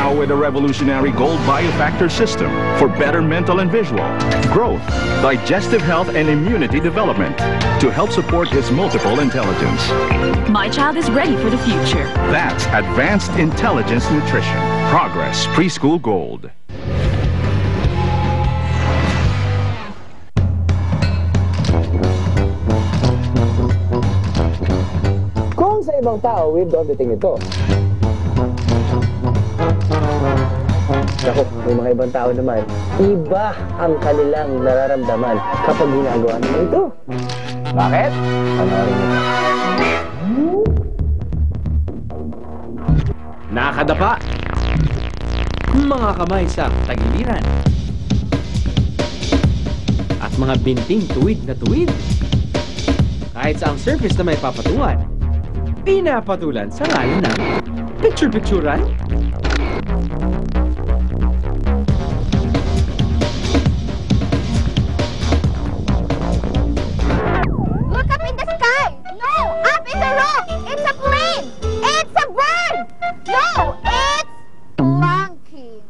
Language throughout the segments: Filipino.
Now with a revolutionary Gold Biofactor system for better mental and visual, growth, digestive health and immunity development to help support his multiple intelligence. My child is ready for the future. That's Advanced Intelligence Nutrition. Progress Preschool Gold. Kung sa ibang tao, we've done the thing ito. Naku, may mga ibang tao naman, iba ang kanilang nararamdaman kapag ginagawa naman ito. Bakit? Panoorin mo. Nakadapa. Mga kamay sa tagiliran. At mga binting tuwid na tuwid. Kahit sa ang surface na may papatungan, pinapatulan sa ngalan ng picture-picturan. Look up in the sky! No! Up in the rock! It's a plane! It's a bird! No! It's planking!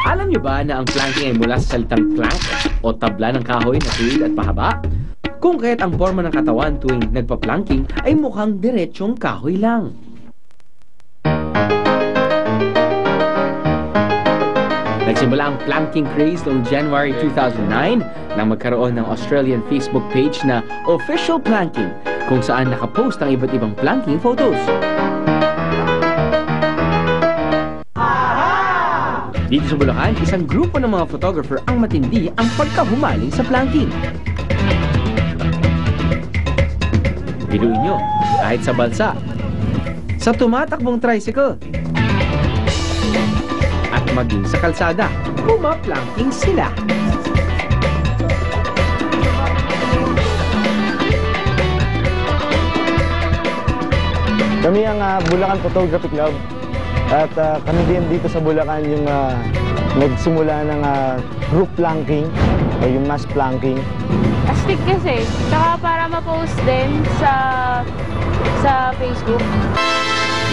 Alam niyo ba na ang planking ay mula sa salitang plank o tabla ng kahoy na tuwid at pahaba? Kung kaya't ang forma ng katawan tuwing nagpa-planking ay mukhang diretsong kahoy lang. Nagsimula ang planking craze noong January 2009 nang magkaroon ng Australian Facebook page na Official Planking kung saan nakapost ang iba't ibang planking photos. Dito sa Bulacan, isang grupo ng mga photographer ang matindi ang pagkahumaling sa planking. Biluin nyo, kahit sa balsa, sa tumatakbong tricycle, at maging sa kalsada, pumaplanking sila. Kami ang Bulacan Photography Club at kami din dito sa Bulacan yung nagsimula ng group planking o yung mass planking. Astig kasi, saka para ma-post din sa Facebook.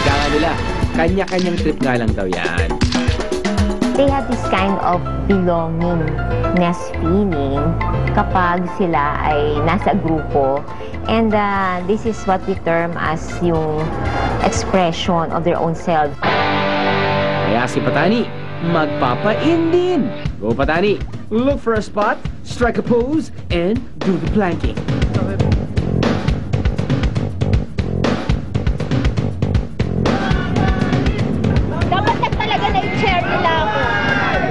Ika nga nila, kanya-kanyang trip nga lang daw yan. They have this kind of belongingness feeling kapag sila ay nasa grupo. And this is what we term as yung expression of their own self. Kaya si Patani, magpapa-in din. Go Patani, look for a spot, strike a pose, and do the planking. Dapat talaga na i-share nila ako.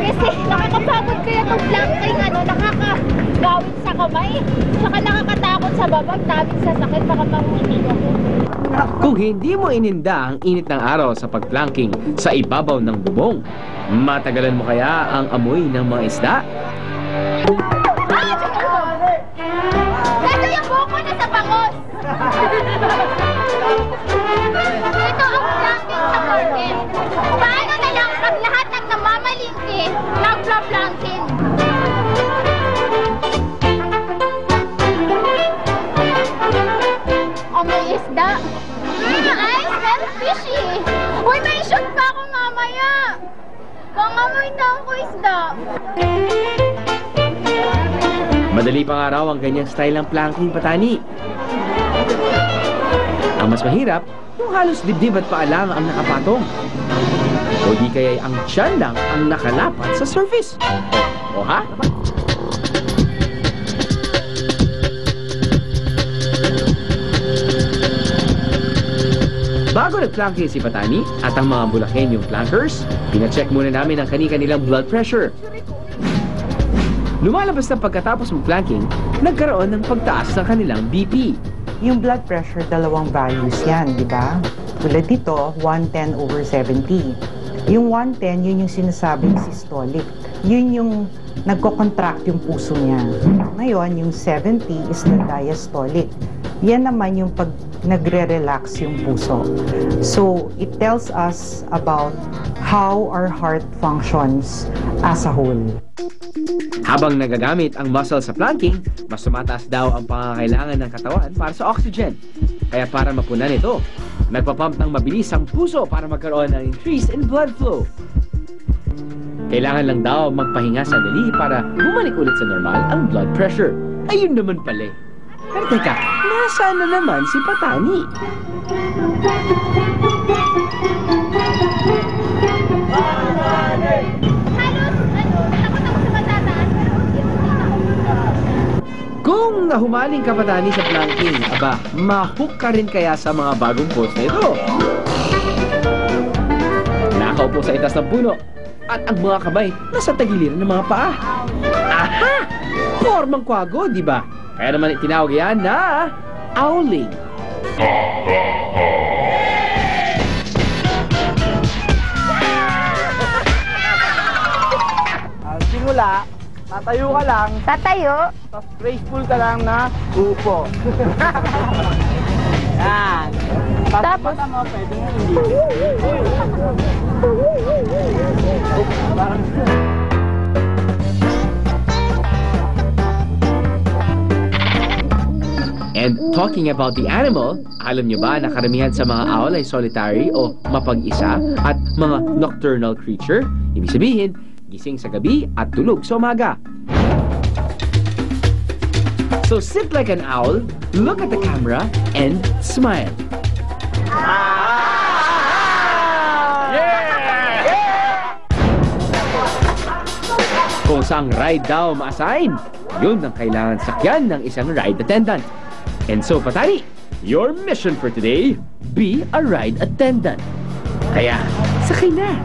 Kasi nakakapagod kaya itong planking, nakakagawin sa kamay. Tsaka nakakatakot sa babag, daming sasakit, baka mahulinig ako. Kung hindi mo ininda ang init ng araw sa pagplanking sa ibabaw ng bubong, matagalan mo kaya ang amoy ng mga isda? Ito yung buko na sa bangos! Ito ang planking sa market. Paano na lang pag lahat ng namamalingki, nagpla-planking? Amoy isda. I smell fishy. Uy, may shoot pa ako mamaya. Pangamoy na ako isda. Madali pang araw ang ganyang style ng planking, Patani. Ang mas mahirap, yung halos dibdib at paa lang ang nakapatong. O di kaya ang tiyan lang ang nakalapat sa surface. O ha? Bago nag-planking si Patani at ang mga Bulakenyong plankers, pina-check muna namin ang kani-kanilang blood pressure. Lumalabas na pagkatapos mag-planking, nagkaroon ng pagtaas ng kanilang BP. Yung blood pressure, dalawang values yan, di ba? Tulad dito, 110/70. Yung 110, yun yung sinasabing systolic. Yun yung nagko-contract yung puso niya. Ngayon, yung 70 is the diastolic. Yan naman yung pag nagre-relax yung puso. So, it tells us about how our heart functions as a whole. Habang nagagamit ang muscle sa planking, mas tumataas daw ang pangangailangan ng katawan para sa oxygen. Kaya para mapunan ito, nagpapump ng mabilis ang puso para magkaroon ng increase in blood flow. Kailangan lang daw magpahinga sandali para bumalik ulit sa normal ang blood pressure. Ayun naman pala. Pero teka, nasaan na naman si Patani? Takot ako sa matataas, pero Kung nahumaling ka Patani sa planking, aba, mahook ka rin kaya sa mga bagong post na ito. Nakaupo sa itas ng puno at ang mga kamay nasa tagiliran ng mga paa. Aha! Formang kwago, di ba? Kaya naman itinawag yan na owling. Simula, tatayo ka lang, Tatayo. tapos graceful ka lang na upo. Yan. Tapos mo, pwede mo hindi. And talking about the animal, alam nyo ba na karamihan sa mga owl ay solitary o mapag-isa at mga nocturnal creature? Ibig sabihin, gising sa gabi at tulog sa umaga. So sit like an owl, look at the camera, and smile. Kung saang ride daw ma-assign, yun ang kailangan sakyan ng isang ride attendant. And so, Patani, your mission for today, be a ride attendant. Kaya, sakay na!